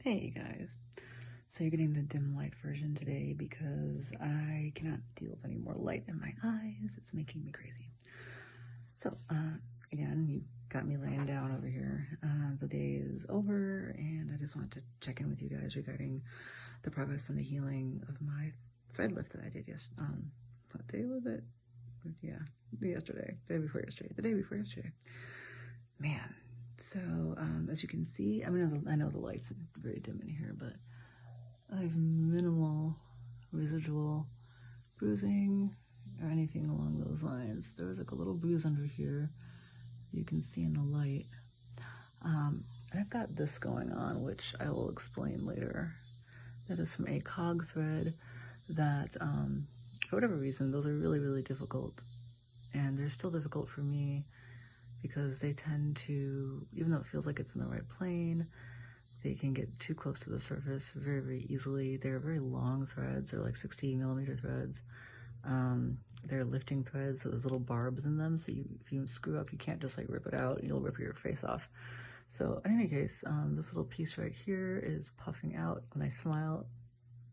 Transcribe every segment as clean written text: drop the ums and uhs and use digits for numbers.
Hey guys, so you're getting the dim light version today because I cannot deal with any more light in my eyes. It's making me crazy. So, again, you got me laying down over here. The day is over and I just want to check in with you guys regarding the progress and the healing of my thread lift that I did what day was it? Yeah, yesterday, the day before yesterday. Man. So, as you can see, I know the lights are very dim in here, but I have minimal residual bruising or anything along those lines. There was like a little bruise under here you can see in the light. And I've got this going on, which I will explain later. That is from a cog thread that, for whatever reason, those are really, really difficult. And they're still difficult for me because they tend to, even though it feels like it's in the right plane, they can get too close to the surface very, very easily. They're very long threads. They're like 60mm threads. They're lifting threads, so there's little barbs in them. So if you screw up, you can't just like rip it out. You'll rip your face off. So in any case, this little piece right here is puffing out. When I smile,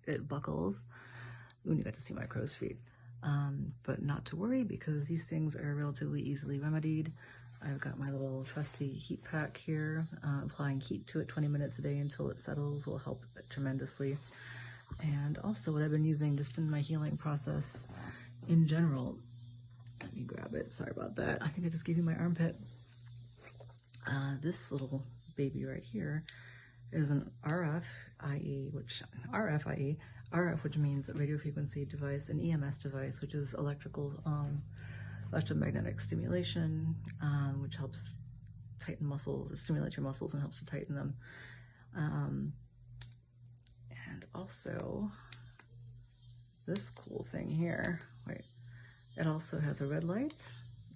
it buckles. Ooh, you got to see my crow's feet. But not to worry because these things are relatively easily remedied. I've got my little trusty heat pack here. Applying heat to it 20 minutes a day until it settles will help tremendously. And also what I've been using just in my healing process in general, let me grab it, sorry about that. I think I just gave you my armpit. This little baby right here is an RFIE, which means radio frequency device, an EMS device, which is electromagnetic stimulation, which helps tighten muscles, stimulate your muscles and helps to tighten them. And also this cool thing here, it also has a red light,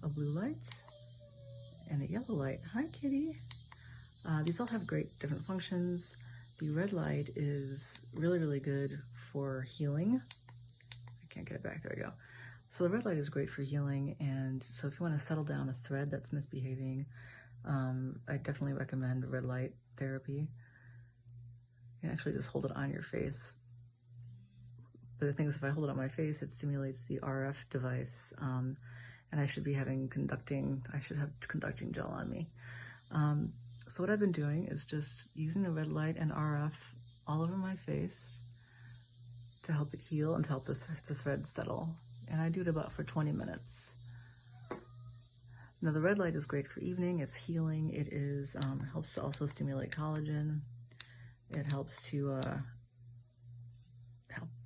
a blue light, and a yellow light. Hi, kitty. These all have great different functions. The red light is really, really good for healing. I can't get it back, there we go. So the red light is great for healing, and so if you want to settle down a thread that's misbehaving, I definitely recommend red light therapy. You can actually just hold it on your face. But the thing is, if I hold it on my face, it stimulates the RF device, and I should have conducting gel on me. So what I've been doing is just using the red light and RF all over my face to help it heal and to help the threads settle. And I do it about for 20 minutes. Now the red light is great for evening. It's healing. It is helps to also stimulate collagen. It helps to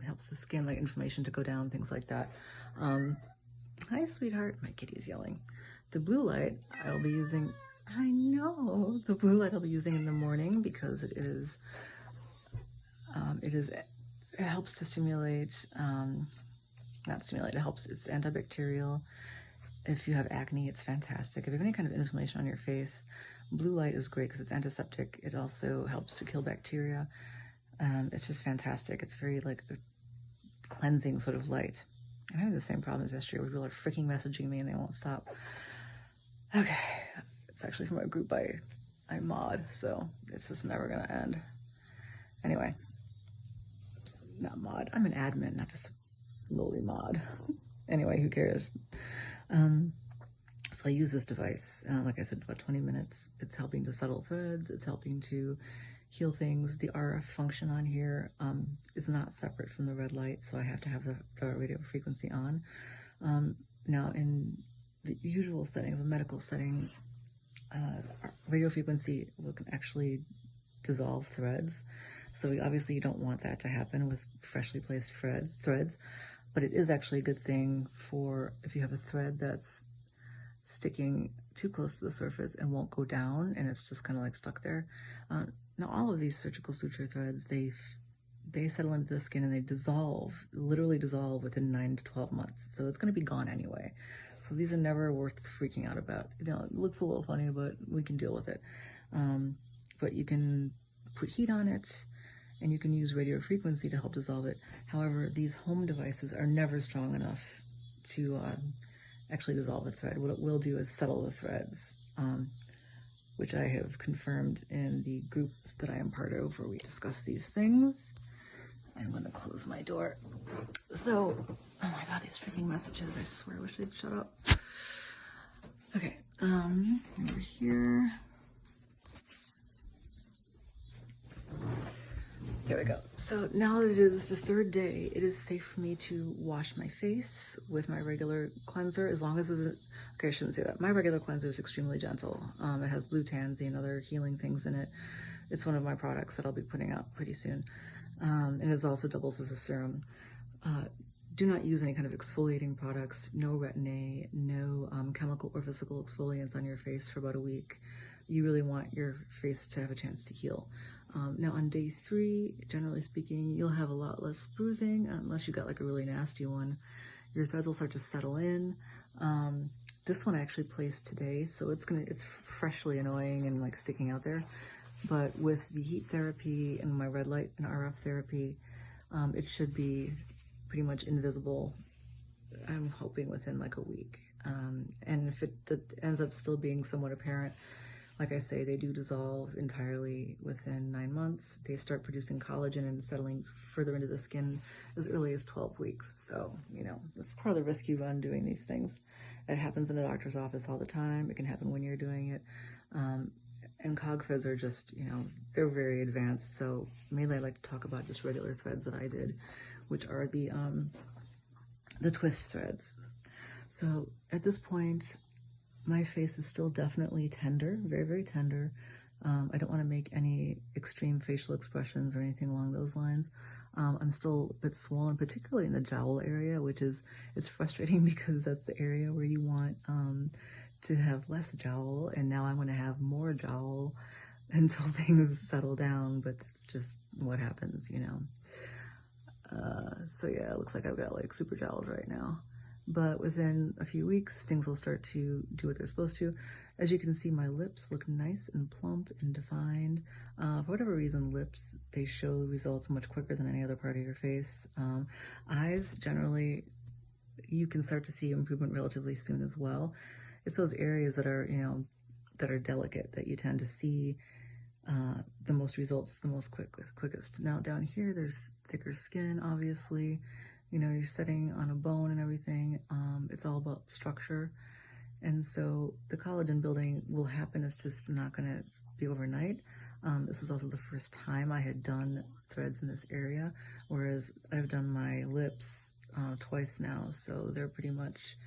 helps the skin, like inflammation, to go down, things like that. Hi, sweetheart. My kitty is yelling. The blue light I'll be using. I know the blue light I'll be using in the morning because it helps to stimulate. Not stimulate, it's antibacterial. If you have acne, it's fantastic. If you have any kind of inflammation on your face, blue light is great because it's antiseptic. It also helps to kill bacteria. It's just fantastic. It's very like a cleansing sort of light. I'm having the same problem as yesterday where people are freaking messaging me and they won't stop. Okay, it's actually from a group I mod, so it's just never gonna end. Anyway, not mod, I'm an admin, not just lowly mod. Anyway, who cares? So I use this device, like I said, about 20 minutes. It's helping to settle threads. It's helping to heal things. The RF function on here is not separate from the red light, so I have to have the radio frequency on. Now, in the usual setting of a medical setting, radio frequency will actually dissolve threads. So obviously you don't want that to happen with freshly placed threads, but it is actually a good thing for if you have a thread that's sticking too close to the surface and won't go down and it's just kind of like stuck there. Now all of these surgical suture threads, they settle into the skin and they dissolve, literally dissolve within 9 to 12 months. So it's going to be gone anyway. So these are never worth freaking out about. You know, it looks a little funny, but we can deal with it. But you can put heat on it and you can use radio frequency to help dissolve it. However, these home devices are never strong enough to actually dissolve the thread. What it will do is settle the threads, which I have confirmed in the group that I am part of where we discuss these things. I'm going to close my door. So, oh my god, these freaking messages. I swear I wish they'd shut up. Okay, over here. There we go. So now that it is the third day, it is safe for me to wash my face with my regular cleanser, as long as it's, okay, I shouldn't say that. My regular cleanser is extremely gentle. It has blue tansy and other healing things in it. It's one of my products that I'll be putting out pretty soon. And it also doubles as a serum. Do not use any kind of exfoliating products, no retin-A, no chemical or physical exfoliants on your face for about a week. You really want your face to have a chance to heal. Now on day 3, generally speaking, you'll have a lot less bruising, unless you got like a really nasty one. Your threads will start to settle in. This one I actually placed today, so it's freshly annoying and like sticking out there. But with the heat therapy and my red light and RF therapy, it should be pretty much invisible, I'm hoping, within like a week. And if it ends up still being somewhat apparent, like I say, they do dissolve entirely within 9 months. They start producing collagen and settling further into the skin as early as 12 weeks. So, you know, that's part of the risk you run doing these things. It happens in a doctor's office all the time. It can happen when you're doing it. And cog threads are just, you know, they're very advanced. So mainly I like to talk about just regular threads that I did, which are the twist threads. So at this point, my face is still definitely tender, very, very tender. I don't want to make any extreme facial expressions or anything along those lines. I'm still a bit swollen, particularly in the jowl area, which it's frustrating because that's the area where you want to have less jowl, and now I'm going to have more jowl until things settle down, but that's just what happens, you know. So yeah, it looks like I've got like super jowls right now. But within a few weeks, things will start to do what they're supposed to. As you can see, my lips look nice and plump and defined. For whatever reason, lips, they show results much quicker than any other part of your face. Eyes, generally, you can start to see improvement relatively soon as well. It's those areas that are, you know, that are delicate that you tend to see the most results the most quickest. Now down here, there's thicker skin, obviously. You know, you're sitting on a bone and everything. It's all about structure. And so the collagen building will happen. It's just not going to be overnight. This is also the first time I had done threads in this area, whereas I've done my lips twice now. So they're pretty much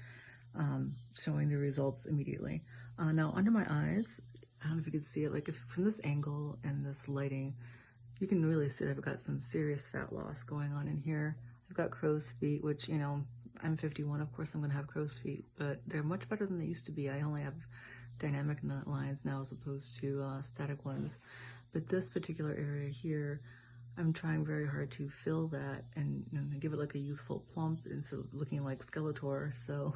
showing the results immediately. Now under my eyes, I don't know if you can see it, like if from this angle and this lighting, you can really see I've got some serious fat loss going on in here. I've got crow's feet, which, you know, I'm 51, of course I'm going to have crow's feet, but they're much better than they used to be. I only have dynamic nut lines now as opposed to static ones. But this particular area here, I'm trying very hard to fill that and, you know, give it like a youthful plump instead of looking like Skeletor. So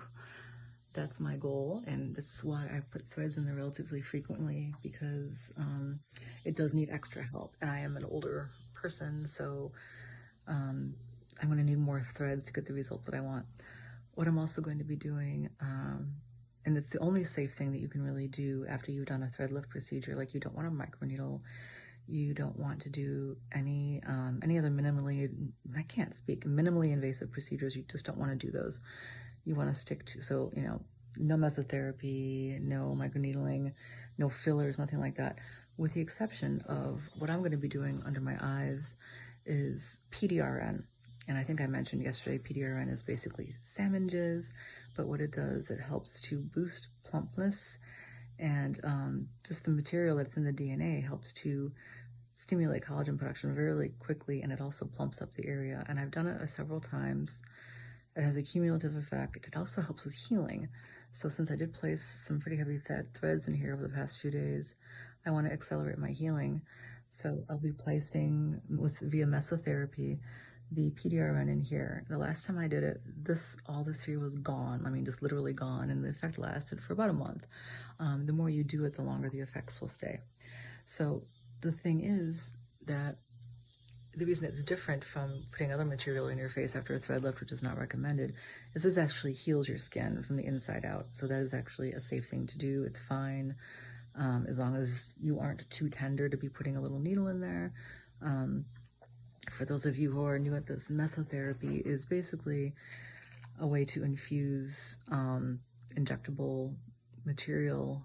that's my goal, and that's why I put threads in there relatively frequently, because it does need extra help. And I am an older person, so I'm going to need more threads to get the results that I want. What I'm also going to be doing, and it's the only safe thing that you can really do after you've done a thread lift procedure, like you don't want a microneedle, you don't want to do any other minimally invasive procedures. You just don't want to do those. You want to stick to, so, you know, no mesotherapy, no microneedling, no fillers, nothing like that, with the exception of what I'm going to be doing under my eyes is PDRN. And I think I mentioned yesterday, PDRN is basically salmon jizz, but what it does, it helps to boost plumpness, and just the material that's in the DNA helps to stimulate collagen production really quickly, and it also plumps up the area. And I've done it several times. It has a cumulative effect. It also helps with healing. So since I did place some pretty heavy threads in here over the past few days, I want to accelerate my healing. So I'll be placing via mesotherapy the PDRN in here. The last time I did it, all this here was gone. I mean, just literally gone, and the effect lasted for about a month. The more you do it, the longer the effects will stay. So the thing is that the reason it's different from putting other material in your face after a thread lift, which is not recommended, is this actually heals your skin from the inside out. So that is actually a safe thing to do. It's fine. as long as you aren't too tender to be putting a little needle in there. For those of you who are new at this, mesotherapy is basically a way to infuse injectable material,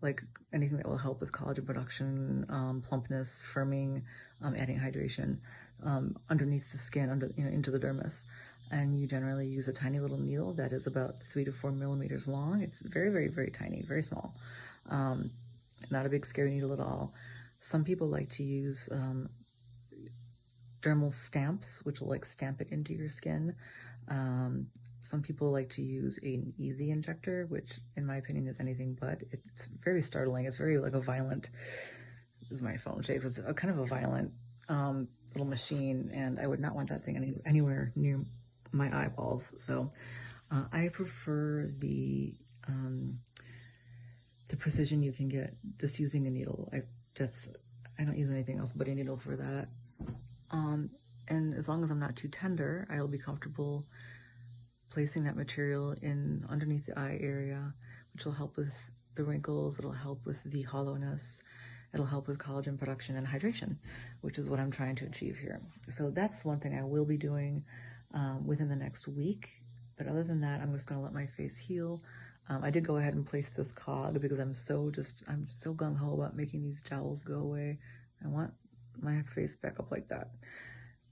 like anything that will help with collagen production, plumpness, firming, adding hydration underneath the skin, into the dermis. And you generally use a tiny little needle that is about 3 to 4 millimeters long. It's very, very, very tiny, very small. Not a big scary needle at all. Some people like to use dermal stamps, which will like stamp it into your skin. Some people like to use an easy injector, which in my opinion is anything but. It's very startling. It's very like a violent, as my phone shakes, it's a kind of a violent little machine, and I would not want that thing anywhere near my eyeballs. So I prefer the precision you can get just using a needle. I don't use anything else but a needle for that. And as long as I'm not too tender, I'll be comfortable placing that material in underneath the eye area, which will help with the wrinkles, it'll help with the hollowness, it'll help with collagen production and hydration, which is what I'm trying to achieve here. So that's one thing I will be doing within the next week. But other than that, I'm just gonna let my face heal. I did go ahead and place this cog because I'm so gung-ho about making these jowls go away. I want my face back up like that,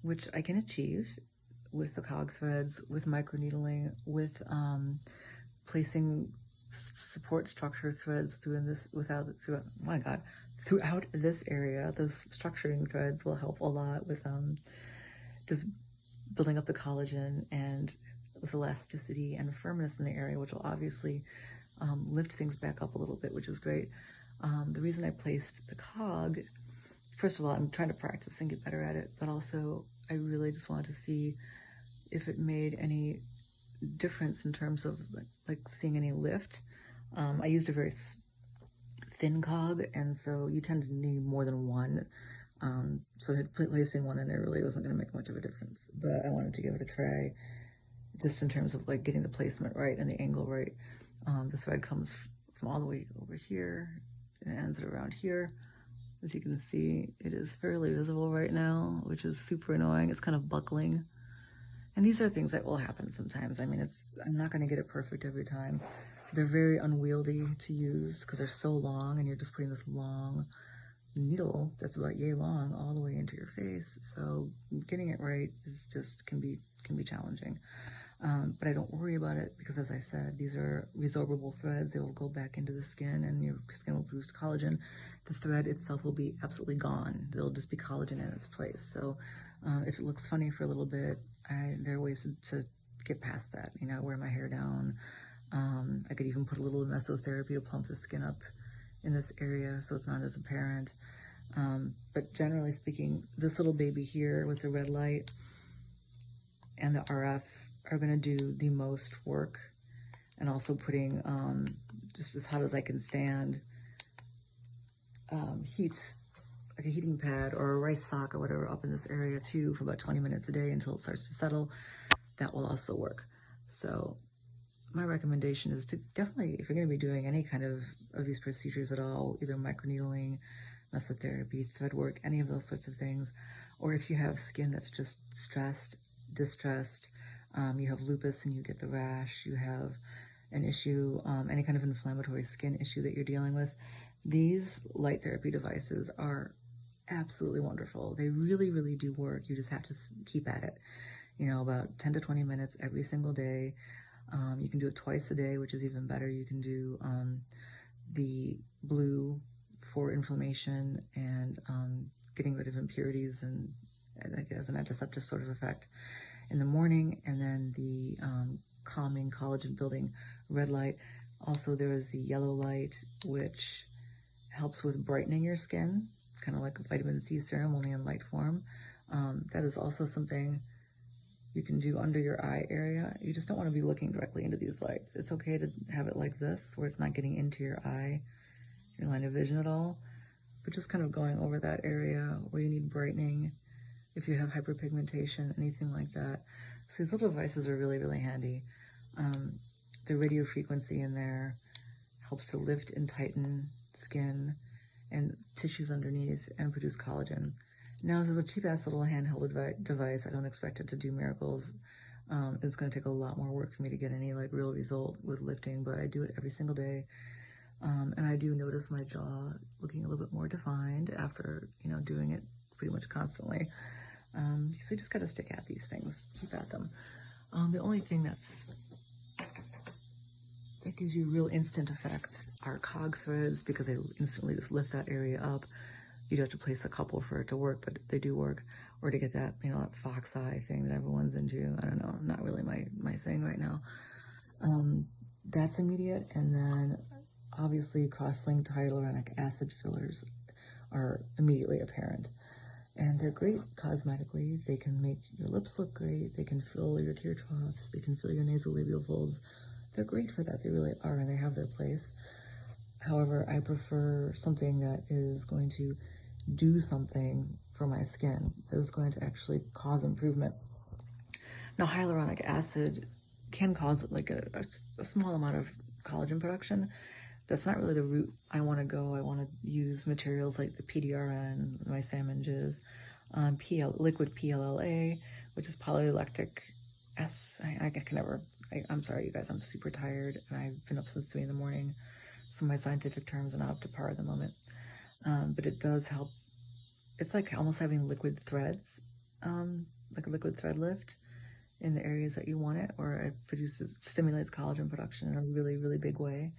which I can achieve with the cog threads, with microneedling, with placing support structure threads throughout this area. Those structuring threads will help a lot with just building up the collagen and with elasticity and firmness in the area, which will obviously lift things back up a little bit, which is great. The reason I placed the cog, first of all, I'm trying to practice and get better at it, but also I really just wanted to see if it made any difference in terms of like seeing any lift. I used a very thin cog, and so you tend to need more than one. So placing one in there really wasn't going to make much of a difference, but I wanted to give it a try just in terms of like getting the placement right and the angle right. The thread comes from all the way over here and ends it around here. As you can see, it is fairly visible right now, which is super annoying. It's kind of buckling. And these are things that will happen sometimes. I mean, I'm not going to get it perfect every time. They're very unwieldy to use because they're so long, and you're just putting this long needle that's about yay long all the way into your face. So getting it right is just can be challenging. But I don't worry about it because, as I said, these are resorbable threads. They will go back into the skin, and your skin will produce collagen. The thread itself will be absolutely gone. There'll just be collagen in its place. So if it looks funny for a little bit, there are ways to get past that. You know, wear my hair down. I could even put a little mesotherapy to plump the skin up in this area so it's not as apparent. But generally speaking, this little baby here with the red light and the RF are going to do the most work, and also putting just as hot as I can stand heat, like a heating pad or a rice sock or whatever, up in this area too for about 20 minutes a day until it starts to settle. That will also work. So my recommendation is to definitely, if you're going to be doing any kind of these procedures at all, either microneedling, mesotherapy, thread work, any of those sorts of things, or if you have skin that's just stressed, distressed, you have lupus and you get the rash, you have an issue, any kind of inflammatory skin issue that you're dealing with, these light therapy devices are absolutely wonderful. They really, really do work. You just have to keep at it. You know, about 10 to 20 minutes every single day. You can do it twice a day, which is even better. You can do the blue for inflammation and getting rid of impurities and like as an antiseptic sort of effect in the morning, and then the calming, collagen building red light. Also, there is the yellow light, which helps with brightening your skin, kind of like a vitamin C serum, only in light form. That is also something you can do under your eye area. You just don't want to be looking directly into these lights. It's okay to have it like this, where it's not getting into your eye, your line of vision at all, but just kind of going over that area where you need brightening, if you have hyperpigmentation, anything like that. So these little devices are really, really handy. The radio frequency in there helps to lift and tighten skin and tissues underneath and produce collagen. Now, this is a cheap-ass little handheld device. I don't expect it to do miracles. It's going to take a lot more work for me to get any like real result with lifting, but I do it every single day. And I do notice my jaw looking a little bit more defined after, you know, doing it pretty much constantly. So you just got to stick at these things, keep at them. The only thing that gives you real instant effects are cog threads, because they instantly just lift that area up. You'd have to place a couple for it to work, but they do work. Or to get that, you know, that fox eye thing that everyone's into. I don't know, not really my thing right now. That's immediate. And then obviously cross-linked hyaluronic acid fillers are immediately apparent. And they're great cosmetically. They can make your lips look great. They can fill your tear troughs. They can fill your nasolabial folds. They're great for that. They really are, and they have their place. However, I prefer something that is going to do something for my skin, that is going to actually cause improvement. Now, hyaluronic acid can cause like a small amount of collagen production. That's not really the route I want to go. I want to use materials like the PDRN, my salmon jizz, liquid PLLA, which is polylactic S. I can never, I'm sorry, you guys, I'm super tired, and I've been up since 3 in the morning, so my scientific terms are not up to par at the moment. But it does help. It's like almost having liquid threads, like a liquid thread lift in the areas that you want it, or it stimulates collagen production in a really, really big way.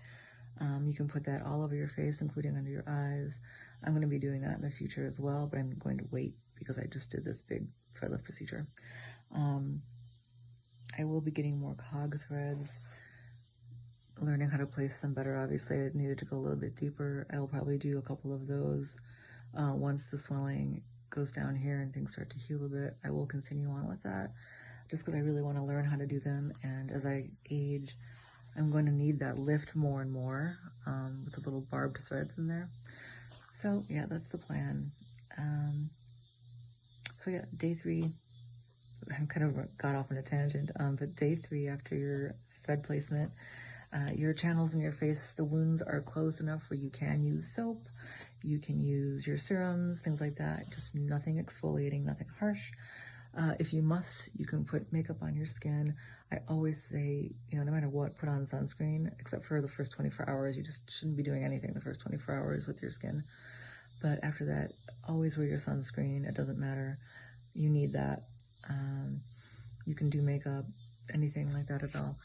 You can put that all over your face, including under your eyes. I'm going to be doing that in the future as well, but I'm going to wait because I just did this big thread lift procedure. I will be getting more cog threads, learning how to place them better. Obviously, I needed to go a little bit deeper. I will probably do a couple of those once the swelling goes down here and things start to heal a bit. I will continue on with that just because I really want to learn how to do them. And as I age, I'm going to need that lift more and more with the little barbed threads in there. So yeah, that's the plan. So yeah, day 3, I kind of got off on a tangent, but day 3 after your thread placement, your channels in your face, the wounds are closed enough where you can use soap, you can use your serums, things like that, just nothing exfoliating, nothing harsh. If you must, you can put makeup on your skin. I always say, you know, no matter what, put on sunscreen, except for the first 24 hours. You just shouldn't be doing anything the first 24 hours with your skin. But after that, always wear your sunscreen. It doesn't matter. You need that. You can do makeup, anything like that at all.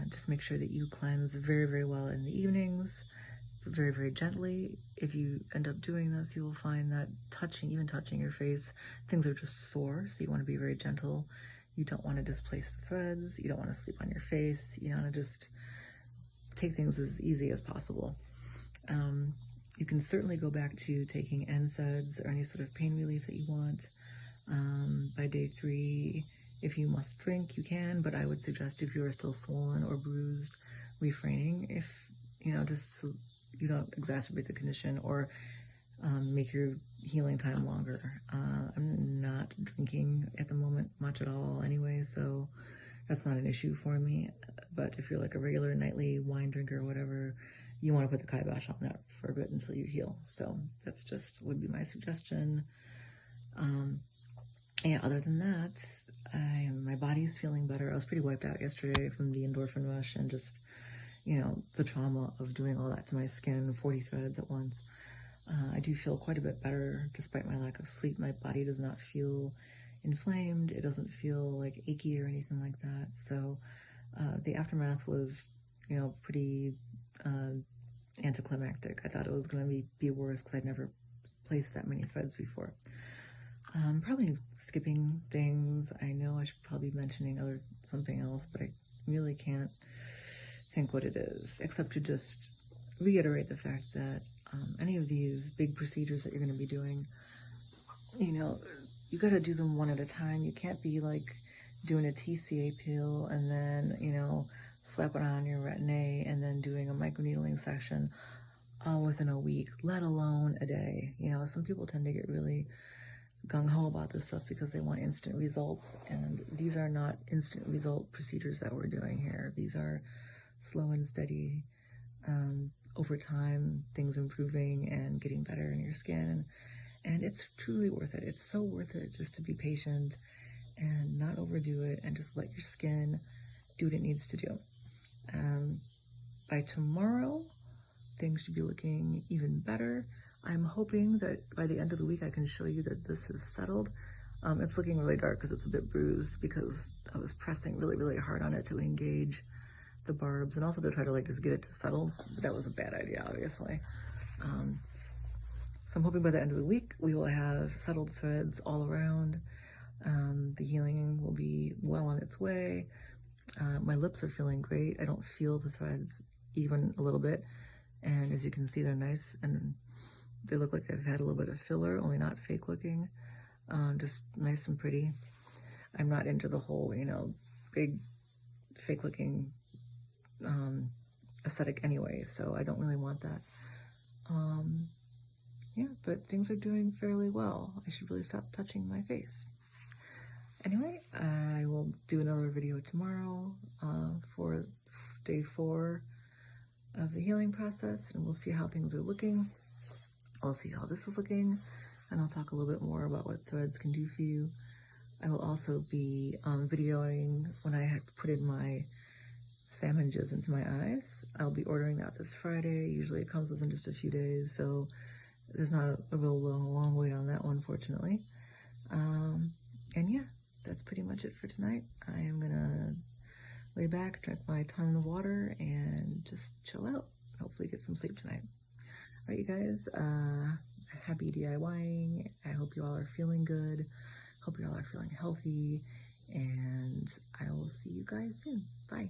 Just make sure that you cleanse very, very well in the evenings, very, very gently. If you end up doing this, you will find that even touching your face, things are just sore, so you want to be very gentle. You don't want to displace the threads. You don't want to sleep on your face. You want to just take things as easy as possible. You can certainly go back to taking NSAIDs or any sort of pain relief that you want. By day 3, if you must drink, you can, but I would suggest if you are still swollen or bruised, refraining, if, you know, just so you don't exacerbate the condition or make your healing time longer. I'm not drinking at the moment much at all anyway, so that's not an issue for me. But if you're like a regular nightly wine drinker or whatever, you want to put the kibosh on that for a bit until you heal. So that's just would be my suggestion. Yeah, other than that, my body's feeling better. I was pretty wiped out yesterday from the endorphin rush and just, you know, the trauma of doing all that to my skin, 40 threads at once. I do feel quite a bit better despite my lack of sleep. My body does not feel inflamed. It doesn't feel like achy or anything like that. So the aftermath was, you know, pretty anticlimactic. I thought it was going to be worse because I'd never placed that many threads before. Probably skipping things. I know I should probably be mentioning something else, but I really can't think what it is, except to just reiterate the fact that any of these big procedures that you're going to be doing, you know, you got to do them one at a time. You can't be like doing a TCA peel and then, you know, slap it on your retin-A and then doing a microneedling session all within a week, let alone a day. You know, some people tend to get really gung-ho about this stuff because they want instant results, and these are not instant result procedures that we're doing here. These are slow and steady over time, things improving and getting better in your skin. And it's truly worth it. It's so worth it just to be patient and not overdo it and just let your skin do what it needs to do. By tomorrow, things should be looking even better. I'm hoping that by the end of the week I can show you that this is settled. It's looking really dark because it's a bit bruised because I was pressing really, really hard on it to engage the barbs and also to try to like just get it to settle. But that was a bad idea, obviously. So I'm hoping by the end of the week we will have settled threads all around. The healing will be well on its way. My lips are feeling great. I don't feel the threads even a little bit. And as you can see, they're nice and they look like they've had a little bit of filler, only not fake looking. Just nice and pretty. I'm not into the whole, you know, big fake looking aesthetic anyway, so I don't really want that. Yeah, but things are doing fairly well. I should really stop touching my face. Anyway, I will do another video tomorrow for day 4 of the healing process, and we'll see how things are looking. I'll see how this is looking, and I'll talk a little bit more about what threads can do for you. I will also be videoing when I had put in my salmon jizz into my eyes. I'll be ordering that this Friday. Usually it comes within just a few days, so there's not a real long wait on that one, fortunately. And yeah, that's pretty much it for tonight. I am gonna lay back, drink my ton of water, and just chill out. Hopefully get some sleep tonight. All right, you guys, happy DIYing. I hope you all are feeling good. Hope you all are feeling healthy, and I will see you guys soon. Bye.